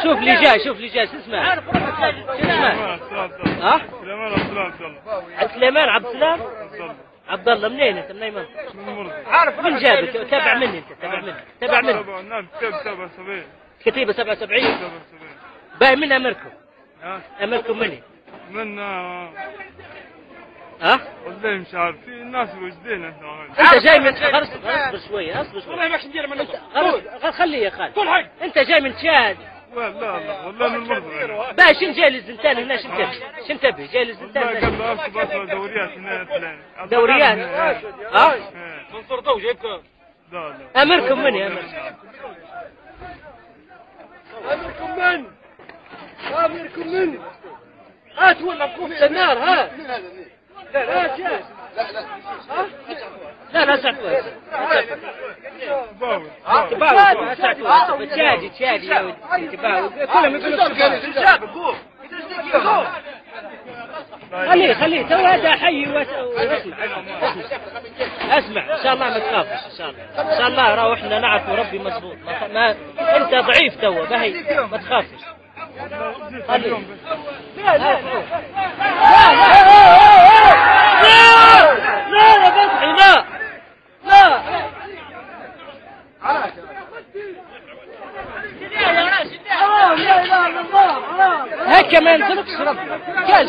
شوف اللي جاي شوف اللي جاي شو اسمه؟ شو اسمه؟ ها؟ سليمان عبد الله. سليمان عبد السلام؟ عبد الله منين انت؟ من اي منطقة؟ من المرضى. عارف من جابك؟ تابع مني انت تابع مني نعم كتاب 77. كتيبة 77 باقي من امركم؟ امركم مني؟ من ها؟ والله مش عارف في الناس وجدين انت جاي من اصبر شوية اصبر شوية والله ماكش ندير من خليه يا خالد انت جاي من تشاد والله من المرضى باقي شن جاي للزنتان هنا شن تبي جاي للزنتان هنا قبل ارتباط دوريات هنا دوريات ها؟ منصور ضو جايبكم لا امركم مني امركم من هات ولا بكوفة النار ها لا سعفوه تباوي سعفوه تشادي يا ودي تباوي كلهم يقولوا خليه تو هذا حي اسمع ان شاء الله ما تخافش ان شاء الله راهو احنا نعرف ربي مضبوط ما انت ضعيف تو باهي ما تخافش خليه لا يا فتحي لا هكا ما ينطلقش ربي كاش